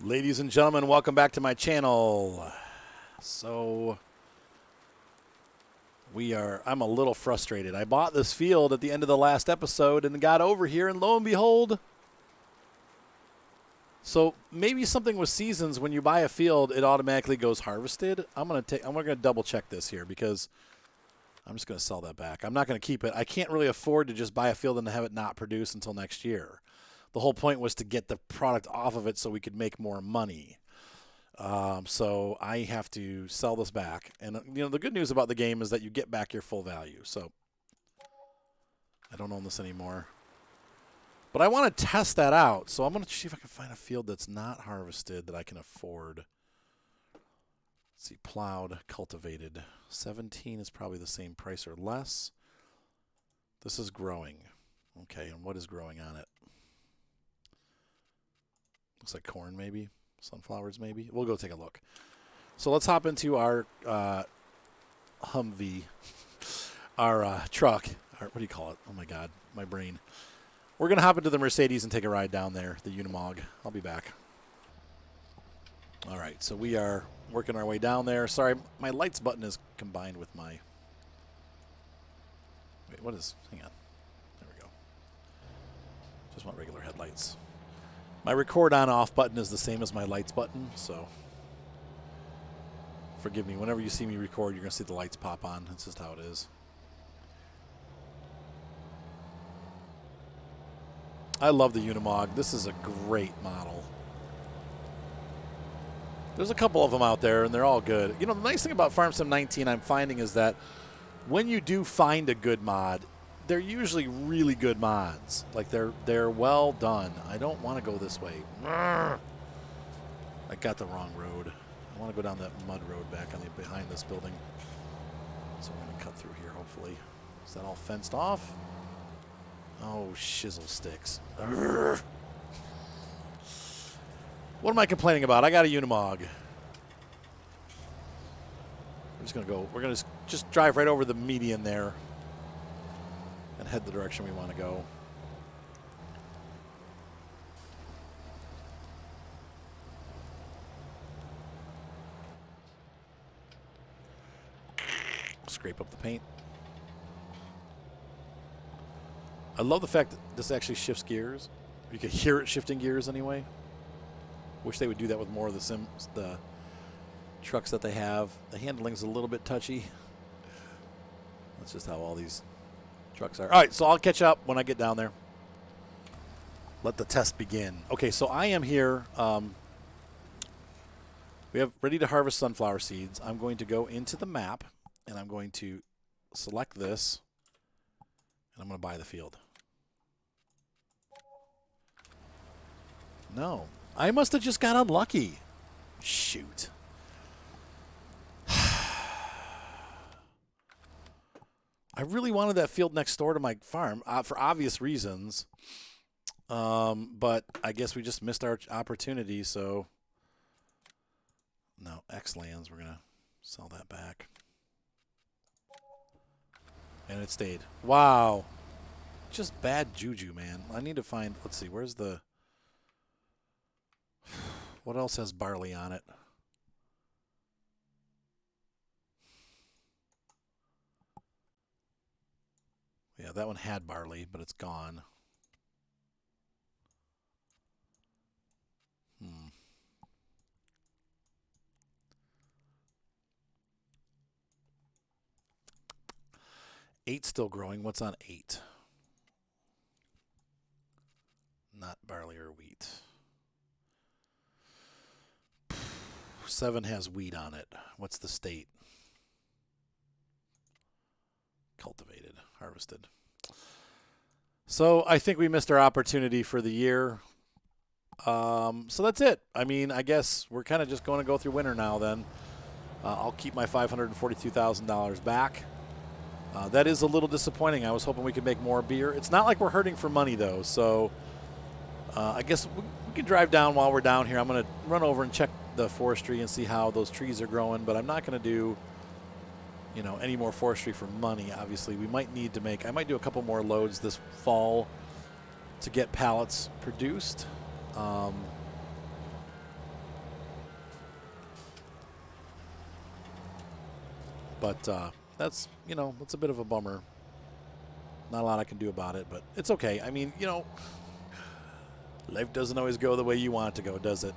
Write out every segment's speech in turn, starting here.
Ladies and gentlemen, welcome back to my channel. So I'm a little frustrated. I bought this field at the end of the last episode and got over here, and lo and behold, so maybe something with seasons. When you buy a field, it automatically goes harvested. I'm gonna double check this here because I'm just gonna sell that back. I'm not gonna keep it. I can't really afford to just buy a field and have it not produce until next year. The whole point was to get the product off of it so we could make more money. So I have to sell this back. And, the good news about the game is that you get back your full value. So I don't own this anymore. But I want to test that out. So I'm going to see if I can find a field that's not harvested that I can afford. Let's see, plowed, cultivated. 17 is probably the same price or less. This is growing. Okay, and what is growing on it? Looks like corn, maybe. Sunflowers, maybe. We'll go take a look. So let's hop into our Humvee, our truck. What do you call it? Oh, my God, my brain. We're going to hop into the Mercedes and take a ride down there, the Unimog. I'll be back. All right, so we are working our way down there. Sorry, my lights button is combined with my... Wait, what is... Hang on. There we go. Just want regular headlights. My record on-off button is the same as my lights button, so forgive me. Whenever you see me record, you're going to see the lights pop on. That's just how it is. I love the Unimog. This is a great model. There's a couple of them out there, and they're all good. The nice thing about Farm Sim 19 I'm finding is that when you do find a good mod, they're usually really good mods. Like, they're well done. I don't want to go this way. I got the wrong road. I want to go down that mud road back on behind this building. So we're going to cut through here, hopefully. Is that all fenced off? Oh, shizzle sticks. What am I complaining about? I got a Unimog. We're going to just drive right over the median there and head the direction we want to go. Scrape up the paint. I love the fact that this actually shifts gears. You can hear it shifting gears anyway. Wish they would do that with more of the trucks that they have. The handling's a little bit touchy. That's just how all these trucks are. All right, so I'll catch up when I get down there. Let the test begin. Okay, so I am here. We have ready to harvest sunflower seeds. I'm going to go into the map, and I'm going to select this, and I'm going to buy the field. No, I must have just got unlucky. Shoot. I really wanted that field next door to my farm for obvious reasons, but I guess we just missed our opportunity, so no, X lands, we're going to sell that back. And it stayed. Wow. Just bad juju, man. I need to find, let's see, where's the, what else has barley on it? Yeah, that one had barley, but it's gone. Eight's still growing. What's on 8? Not barley or wheat. 7 has wheat on it. What's the state? Cultivated, harvested. So I think we missed our opportunity for the year. So that's it. I mean, I guess we're kind of just going to go through winter now then. I'll keep my $542,000 back. That is a little disappointing. I was hoping we could make more beer. It's not like we're hurting for money, though. So I guess we can drive down while we're down here. I'm going to run over and check the forestry and see how those trees are growing. But I'm not going to do, any more forestry for money. Obviously, we might need to I might do a couple more loads this fall to get pallets produced. But that's, you know, it's a bit of a bummer. Not a lot I can do about it, but it's okay. I mean, you know, life doesn't always go the way you want it to go, does it?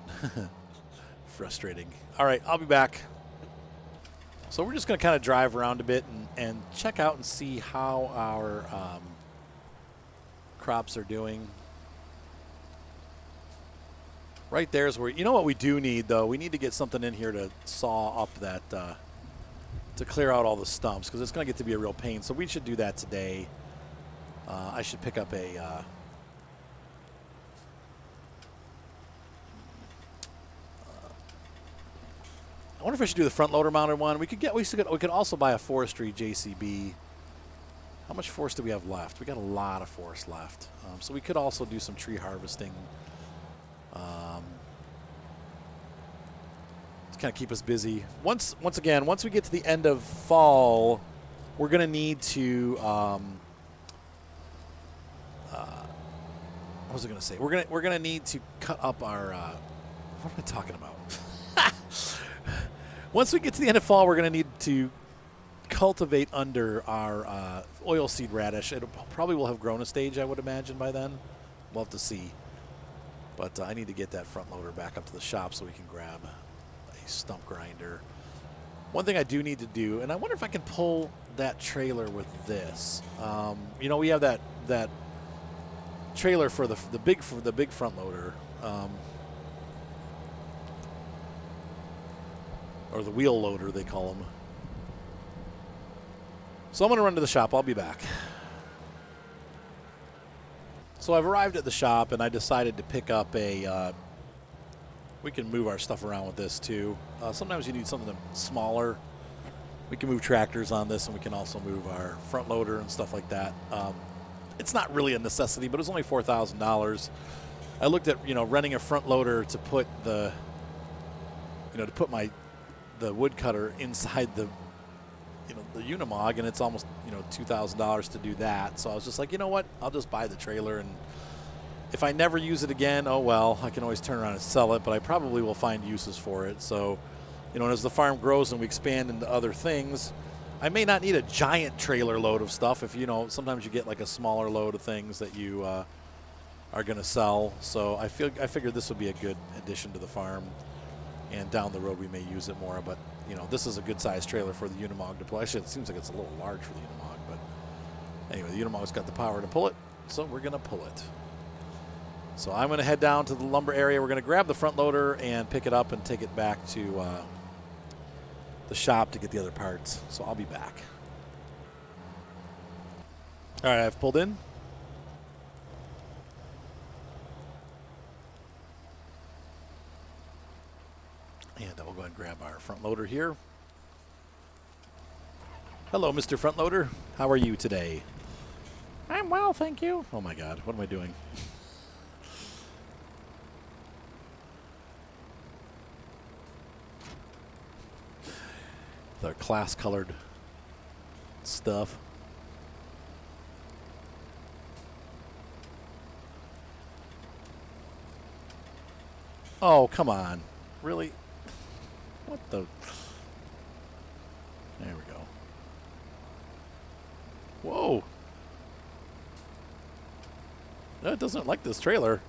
Frustrating. All right, I'll be back. So we're just going to kind of drive around a bit and check out and see how our crops are doing. Right there is where, you know what we do need, though? We need to get something in here to saw up that, to clear out all the stumps, because it's going to get to be a real pain. So we should do that today. I should pick up a... I wonder if I should do the front loader mounted one. We could also buy a forestry JCB. How much forest do we have left? We got a lot of forest left. So we could also do some tree harvesting. To kind of keep us busy. Once again, once we get to the end of fall, we're going to need to what was I going to say? We're gonna need to cut up our what am I talking about? Once we get to the end of fall, we're going to need to cultivate under our oilseed radish. It probably will have grown a stage, I would imagine, by then. We'll have to see. But I need to get that front loader back up to the shop so we can grab a stump grinder. One thing I do need to do, and I wonder if I can pull that trailer with this. You know, we have that trailer for the big front loader. Or the wheel loader, they call them. So I'm going to run to the shop. I'll be back. So I've arrived at the shop, and I decided to pick up a... we can move our stuff around with this, too. Sometimes you need something smaller. We can move tractors on this, and we can also move our front loader and stuff like that. It's not really a necessity, but it's only $4,000. I looked at, you know, renting a front loader to put the... you know, to put the wood cutter inside the Unimog, and it's almost, you know, $2,000 to do that. So I was just like, you know what, I'll just buy the trailer, and if I never use it again, oh well, I can always turn around and sell it, but I probably will find uses for it. So, you know, and as the farm grows and we expand into other things, I may not need a giant trailer load of stuff. If, you know, sometimes you get like a smaller load of things that you are going to sell. So I figured this would be a good addition to the farm. And down the road, we may use it more. But, you know, this is a good-sized trailer for the Unimog to pull. Actually, it seems like it's a little large for the Unimog. But anyway, the Unimog's got the power to pull it, so we're going to pull it. So I'm going to head down to the lumber area. We're going to grab the front loader and pick it up and take it back to the shop to get the other parts. So I'll be back. All right, I've pulled in. And we'll go ahead and grab our front loader here. Hello, Mr. Front Loader. How are you today? I'm well, thank you. Oh, my God. What am I doing? The Claas-colored stuff. Oh, come on. Really? What the? There we go. Whoa. No, it doesn't like this trailer.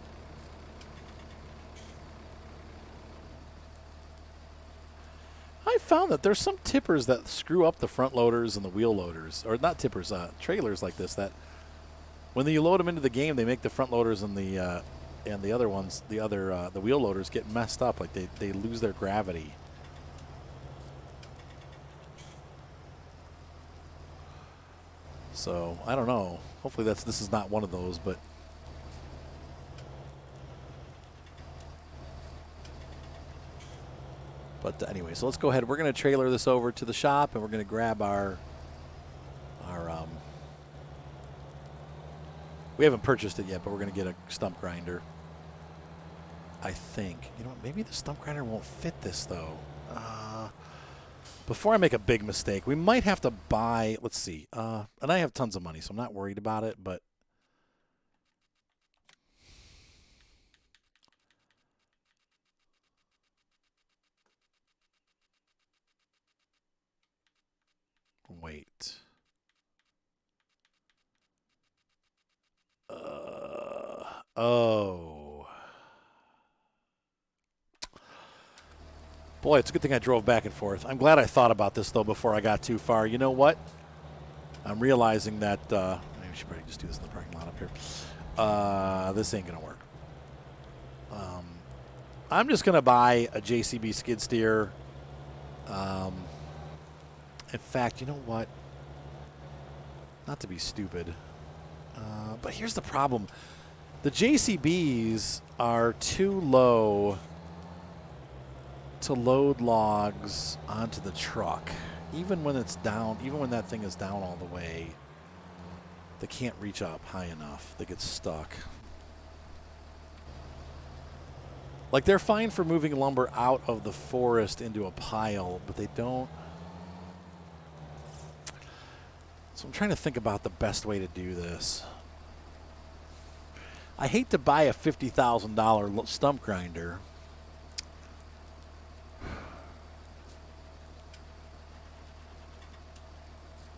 I found that there's some tippers that screw up the front loaders and the wheel loaders. Or not tippers, trailers like this that when you load them into the game, they make the front loaders and the other ones, the wheel loaders get messed up. Like they lose their gravity. So I don't know. Hopefully this is not one of those, but anyway, so let's go ahead. We're going to trailer this over to the shop, and we're going to grab our we haven't purchased it yet, but we're going to get a stump grinder. I think. You know what? Maybe the stump grinder won't fit this, though. Before I make a big mistake, we might have to buy, let's see. And I have tons of money, so I'm not worried about it, but Oh. Boy, it's a good thing I drove back and forth. I'm glad I thought about this, though, before I got too far. You know what? I'm realizing that maybe we should probably just do this in the parking lot up here. This ain't going to work. I'm just going to buy a JCB skid steer. In fact, you know what? Not to be stupid. But here's the problem. The JCBs are too low to load logs onto the truck. Even when it's down, even when that thing is down all the way, they can't reach up high enough. They get stuck. Like, they're fine for moving lumber out of the forest into a pile, but they don't. So I'm trying to think about the best way to do this. I hate to buy a $50,000 stump grinder.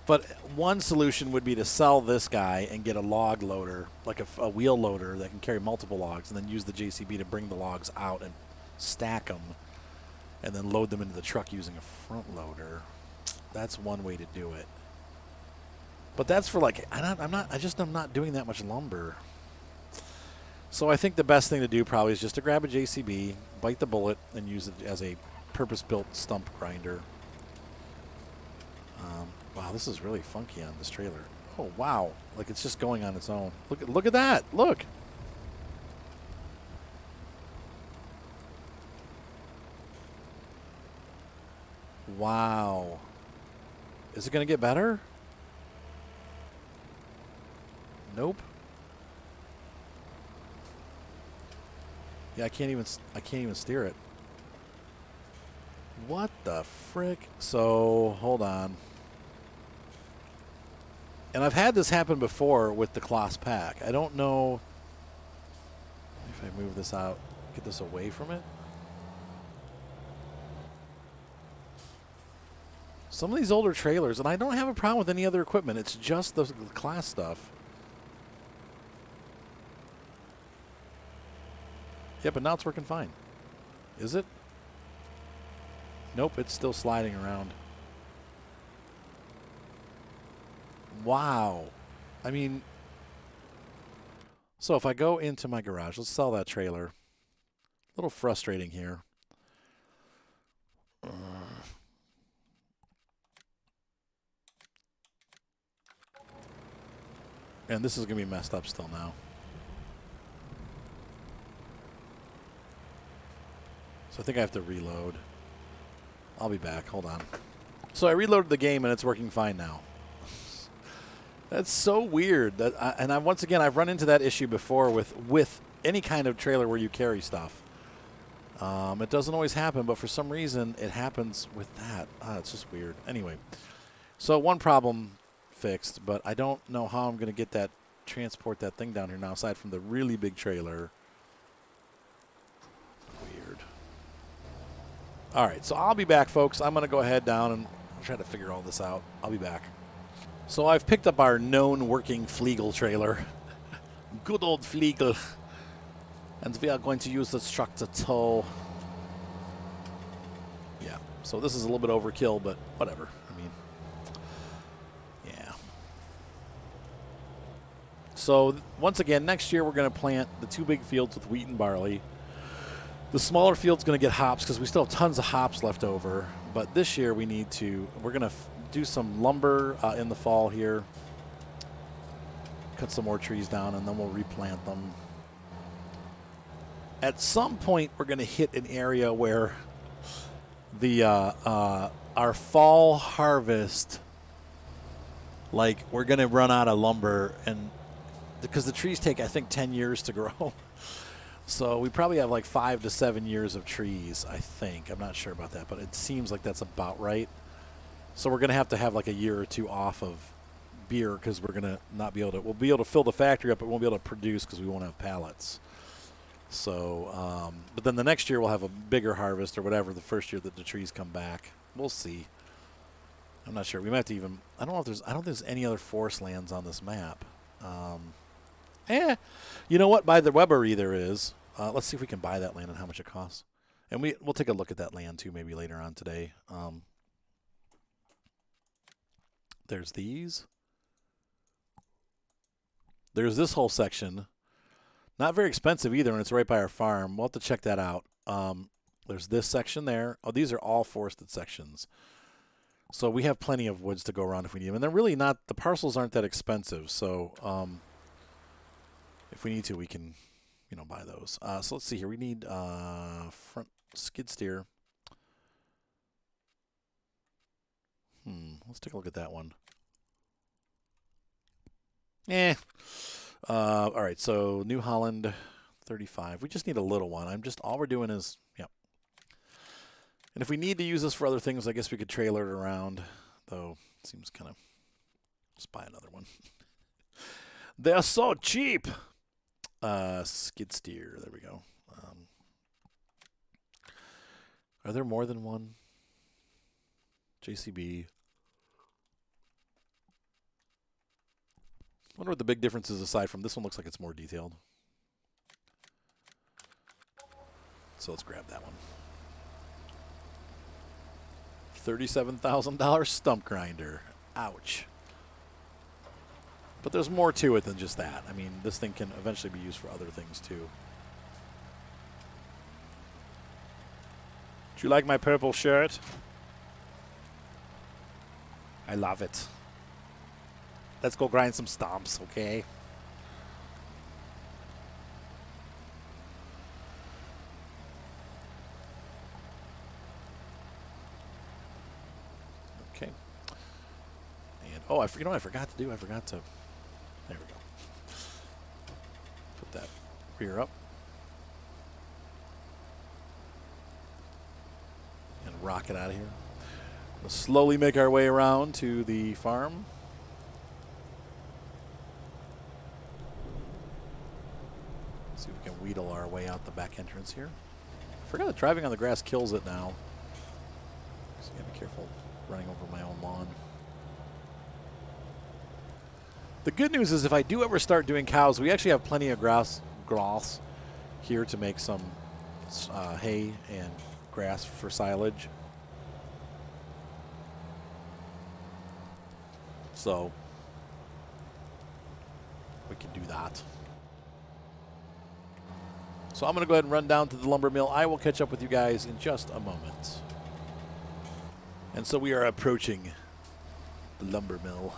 But one solution would be to sell this guy and get a log loader, like a wheel loader that can carry multiple logs, and then use the JCB to bring the logs out and stack them, and then load them into the truck using a front loader. That's one way to do it. But that's for like I'm not doing that much lumber. So I think the best thing to do probably is just to grab a JCB, bite the bullet, and use it as a purpose-built stump grinder. Wow, this is really funky on this trailer. Oh wow, like it's just going on its own. Look at that. Look. Wow. Is it going to get better? Nope. Yeah, I can't even steer it. What the frick? So, hold on. And I've had this happen before with the Claas pack. I don't know if I move this out, get this away from it. Some of these older trailers, and I don't have a problem with any other equipment. It's just the Claas stuff. Yeah, but now it's working fine. Is it? Nope, it's still sliding around. Wow. I mean, so if I go into my garage, let's sell that trailer. A little frustrating here. And this is going to be messed up still now. So I think I have to reload. I'll be back. Hold on. So I reloaded the game, and it's working fine now. That's so weird. Once again, I've run into that issue before with any kind of trailer where you carry stuff. It doesn't always happen, but for some reason, it happens with that. It's just weird. Anyway, so one problem fixed, but I don't know how I'm going to transport that thing down here now, aside from the really big trailer. Weird. All right, so I'll be back, folks. I'm going to go ahead down and try to figure all this out. I'll be back. So I've picked up our known working Fliegel trailer. Good old Fliegel. And we are going to use this truck to tow. Yeah, so this is a little bit overkill, but whatever. I mean, yeah. So once again, next year we're going to plant the 2 big fields with wheat and barley. The smaller field's going to get hops because we still have tons of hops left over. But this year we're going to do some lumber in the fall here. Cut some more trees down, and then we'll replant them. At some point, we're going to hit an area where our fall harvest, like, we're going to run out of lumber, and because the trees take, I think, 10 years to grow. So we probably have like 5 to 7 years of trees, I think. I'm not sure about that, but it seems like that's about right. So we're going to have like a year or two off of beer because we're going to not be able to, we'll be able to fill the factory up, but we won't be able to produce because we won't have pallets. So, but then the next year we'll have a bigger harvest or whatever, the first year that the trees come back. We'll see. I'm not sure. We might have to even, I don't think there's any other forest lands on this map. You know what? By the Brewery there is. Let's see if we can buy that land and how much it costs. And we'll take a look at that land too maybe later on today. There's these. There's this whole section. Not very expensive either, and it's right by our farm. We'll have to check that out. There's this section there. Oh, these are all forested sections. So we have plenty of woods to go around if we need them. And they're really not, the parcels aren't that expensive. So if we need to, we can, buy those. So let's see here. We need front skid steer. Let's take a look at that one. All right, so New Holland 35. We just need a little one. All we're doing is, And if we need to use this for other things, I guess we could trailer it around, though it seems kind of, let's buy another one. They're so cheap. Skid steer, there we go. Are there more than one? JCB. I wonder what the big difference is aside from this one. Looks like it's more detailed. So let's grab that one. $37,000 Stump Grinder. Ouch. But there's more to it than just that. I mean, this thing can eventually be used for other things too. Do you like my purple shirt? I love it. Let's go grind some stumps, okay? Okay. And oh, you know what I forgot to do? I forgot to. There we go. Put that rear up. And rock it out of here. We'll slowly make our way around to the farm. See if we can wheedle our way out the back entrance here. I forgot that driving on the grass kills it now. So you gotta be careful running over my own lawn. The good news is if I do ever start doing cows, we actually have plenty of grass here to make some hay and grass for silage. So we can do that. So I'm going to go ahead and run down to the lumber mill. I will catch up with you guys in just a moment. And so we are approaching the lumber mill.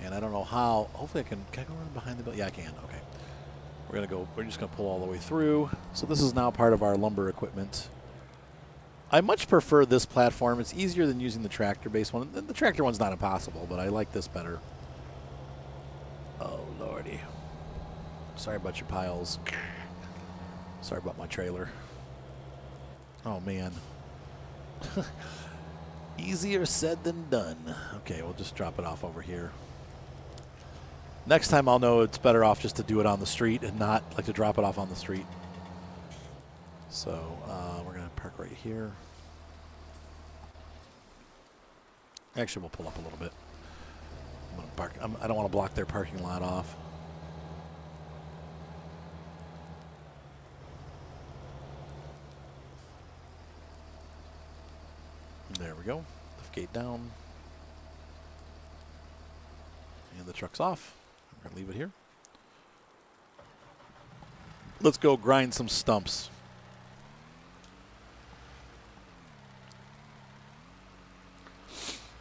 And I don't know how. Hopefully can I go around behind the mill? Yeah, I can. Okay. We're just going to pull all the way through. So this is now part of our lumber equipment. I much prefer this platform. It's easier than using the tractor-based one. The tractor one's not impossible, but I like this better. Oh, lordy. Sorry about your piles. Sorry about my trailer. Oh, man. Easier said than done. Okay, we'll just drop it off over here. Next time I'll know it's better off just to do it on the street and not like to drop it off on the street. So we're going to park right here. Actually, we'll pull up a little bit. I'm gonna park. I don't want to block their parking lot off. There we go. Lift gate down. And the truck's off. We're going to leave it here. Let's go grind some stumps.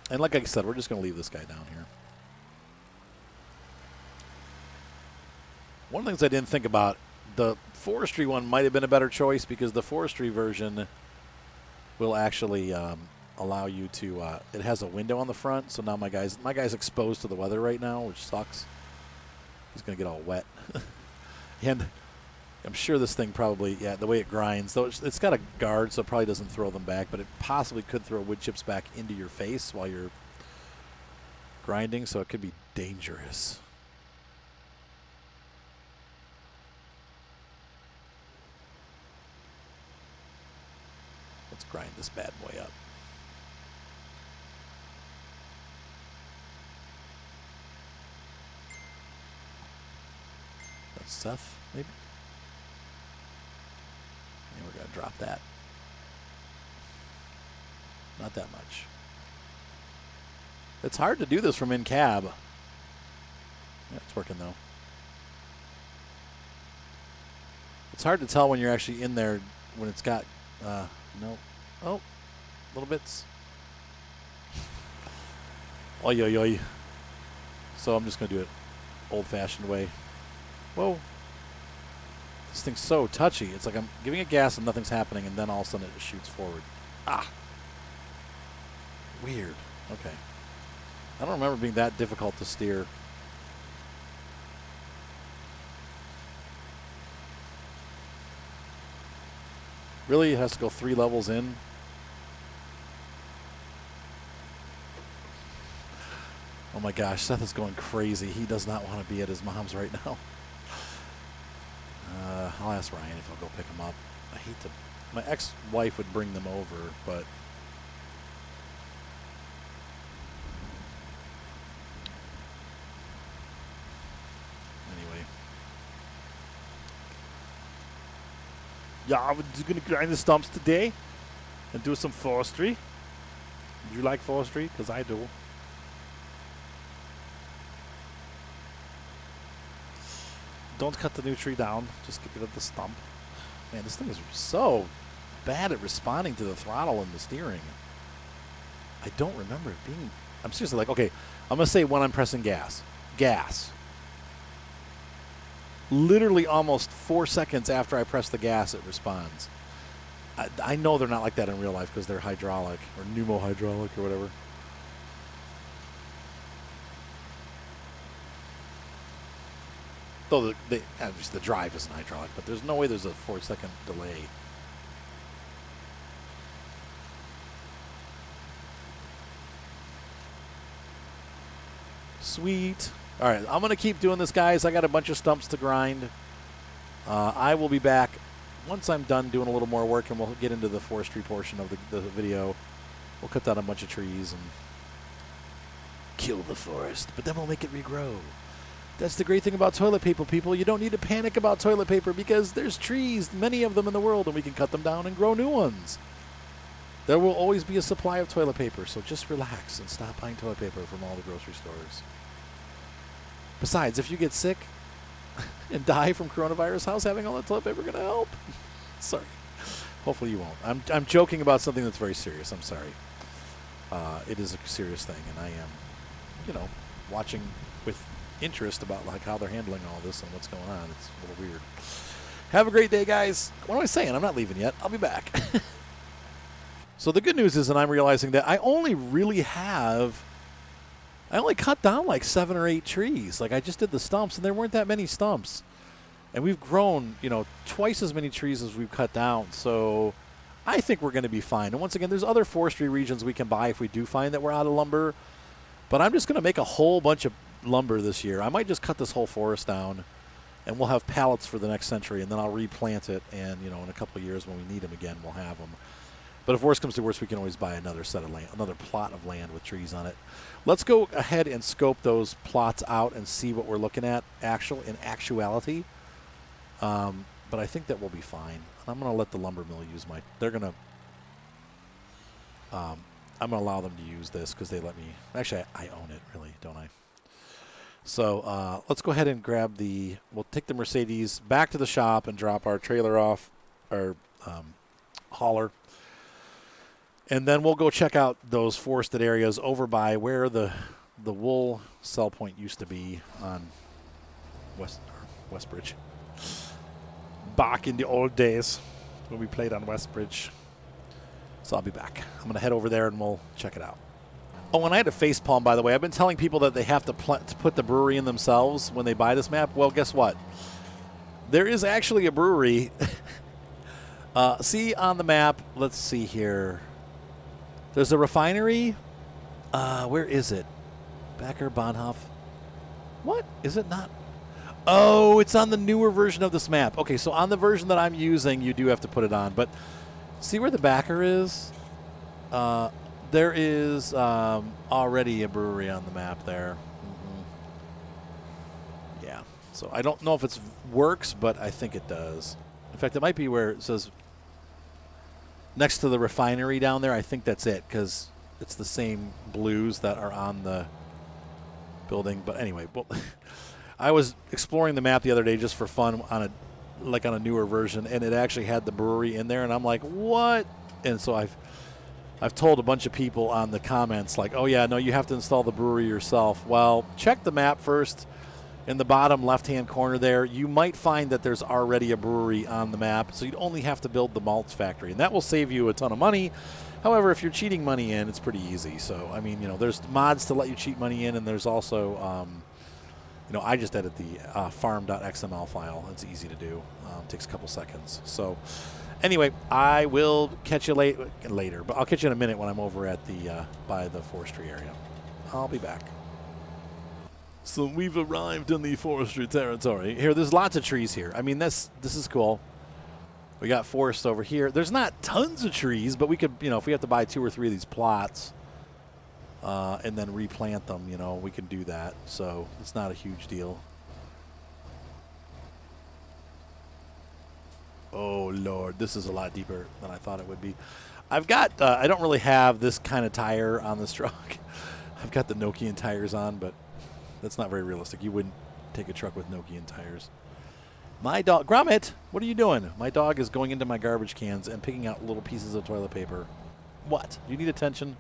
And like I said, we're just going to leave this guy down here. One of the things I didn't think about, the forestry one might have been a better choice because the forestry version will actually allow you to, it has a window on the front, so now my guy's exposed to the weather right now, which sucks. He's going to get all wet. And I'm sure this thing probably, the way it grinds, though it's got a guard, so it probably doesn't throw them back, but it possibly could throw wood chips back into your face while you're grinding, so it could be dangerous. Let's grind this bad boy up. That's Seth, maybe? And we're going to drop that. Not that much. It's hard to do this from in cab. Yeah, it's working though. It's hard to tell when you're actually in there when it's got, no. Oh, little bits. Oi, oi, oi. So I'm just going to do it old-fashioned way. Whoa. This thing's so touchy. It's like I'm giving it gas and nothing's happening, and then all of a sudden it just shoots forward. Ah. Weird. Okay. I don't remember being that difficult to steer. Really, it has to go 3 levels in. Oh my gosh, Seth is going crazy. He does not want to be at his mom's right now. I'll ask Ryan if he'll go pick him up. I hate to. My ex-wife would bring them over, but anyway. Yeah, we're going to grind the stumps today and do some forestry. Do you like forestry? Because I do. Don't cut the new tree down. Just get rid of the stump. Man, this thing is so bad at responding to the throttle and the steering. I don't remember it being... I'm seriously like, okay, I'm going to say when I'm pressing gas. Gas. Literally almost 4 seconds after I press the gas, it responds. I know they're not like that in real life because they're hydraulic or pneumo-hydraulic or whatever. Though the drive isn't hydraulic, but there's no way there's a 4-second delay. Sweet. All right, I'm going to keep doing this, guys. I got a bunch of stumps to grind. I will be back once I'm done doing a little more work, and we'll get into the forestry portion of the video. We'll cut down a bunch of trees and kill the forest, but then we'll make it regrow. That's the great thing about toilet paper, people. You don't need to panic about toilet paper because there's trees, many of them in the world, and we can cut them down and grow new ones. There will always be a supply of toilet paper, so just relax and stop buying toilet paper from all the grocery stores. Besides, if you get sick and die from coronavirus, how's having all that toilet paper going to help? Sorry. Hopefully you won't. I'm joking about something that's very serious. I'm sorry. It is a serious thing, and I am, watching with interest about like how they're handling all this and what's going on. It's a little weird. Have a great day, guys. What am I saying? I'm not leaving yet. I'll be back. So the good news is that I'm realizing that I only cut down like 7 or 8 trees. Like I just did the stumps, and there weren't that many stumps. And we've grown, twice as many trees as we've cut down. So I think we're going to be fine. And once again, there's other forestry regions we can buy if we do find that we're out of lumber. But I'm just going to make a whole bunch of lumber this year. I might just cut this whole forest down, and we'll have pallets for the next century, and then I'll replant it, and in a couple of years when we need them again, we'll have them. But if worse comes to worse, we can always buy another set of land, another plot of land with trees on it. Let's go ahead and scope those plots out and see what we're looking at in actuality. But I think that we'll be fine. I'm going to let the lumber mill use I'm going to allow them to use this because they let me. Actually, I own it, really, don't I? So let's go ahead and we'll take the Mercedes back to the shop and drop our trailer off, our hauler. And then we'll go check out those forested areas over by where the wool sell point used to be on Westbridge. Back in the old days when we played on Westbridge. So I'll be back. I'm going to head over there and we'll check it out. Oh, and I had a facepalm, by the way. I've been telling people that they have to put the brewery in themselves when they buy this map. Well, guess what? There is actually a brewery. See on the map. Let's see here. There's a refinery. Where is it? Backer, Bonhoff. What? Is it not? Oh, it's on the newer version of this map. Okay, so on the version that I'm using, you do have to put it on. But see where the backer is? There is already a brewery on the map there. Mm-hmm. Yeah. So I don't know if it works, but I think it does. In fact, it might be where it says next to the refinery down there. I think that's it because it's the same blues that are on the building. But anyway, well, I was exploring the map the other day just for fun on a newer version, and it actually had the brewery in there, and I'm like, what? And so I've told a bunch of people on the comments like, oh yeah, no, you have to install the brewery yourself. Well, check the map first. In the bottom left-hand corner there, you might find that there's already a brewery on the map, so you'd only have to build the malts factory, and that will save you a ton of money. However, if you're cheating money in, it's pretty easy. So, I mean, there's mods to let you cheat money in, and there's also, I just edit the farm.xml file. It's easy to do. Takes a couple seconds. So, anyway, I will catch you later, but I'll catch you in a minute when I'm over at by the forestry area. I'll be back. So we've arrived in the forestry territory. Here, there's lots of trees here. I mean, this is cool. We got forest over here. There's not tons of trees, but we could, if we have to buy 2 or 3 of these plots and then replant them, we can do that. So it's not a huge deal. Oh, Lord, this is a lot deeper than I thought it would be. I've got, I don't really have this kind of tire on this truck. I've got the Nokian tires on, but that's not very realistic. You wouldn't take a truck with Nokian tires. My dog, Gromit, what are you doing? My dog is going into my garbage cans and picking out little pieces of toilet paper. What? You need attention?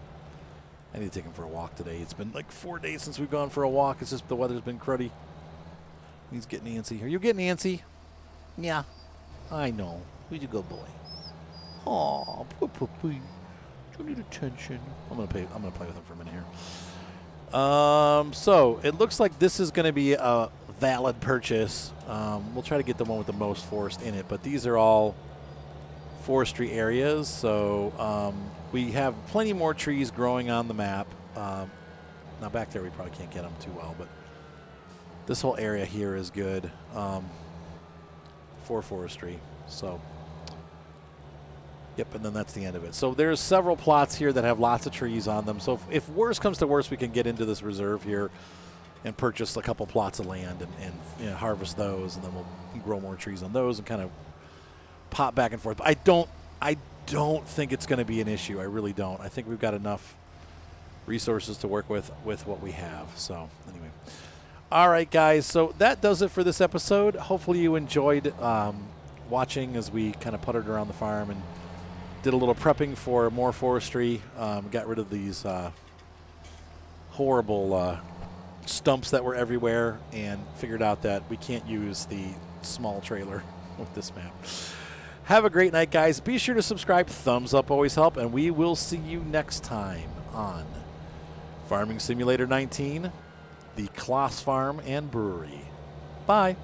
I need to take him for a walk today. It's been like 4 days since we've gone for a walk. It's just the weather's been cruddy. He's getting antsy. Are you getting antsy? Yeah, I know. Who's a good boy? Aw, poor puppy. You need attention. I'm gonna play with him for a minute here. So it looks like this is going to be a valid purchase. We'll try to get the one with the most forest in it, but these are all forestry areas. So we have plenty more trees growing on the map. Now back there we probably can't get them too well, but this whole area here is good for forestry. So yep, and then that's the end of it. So there's several plots here that have lots of trees on them. So if worse comes to worse, we can get into this reserve here and purchase a couple plots of land and harvest those, and then we'll grow more trees on those and kind of pop back and forth. But I don't think it's going to be an issue. I really don't. I think we've got enough resources to work with what we have. So anyway. All right, guys. So that does it for this episode. Hopefully you enjoyed watching as we kind of puttered around the farm and did a little prepping for more forestry. Got rid of these horrible stumps that were everywhere and figured out that we can't use the small trailer with this map. Have a great night, guys. Be sure to subscribe. Thumbs up always help, and we will see you next time on Farming Simulator 19, the Claas Farm and Brewery. Bye.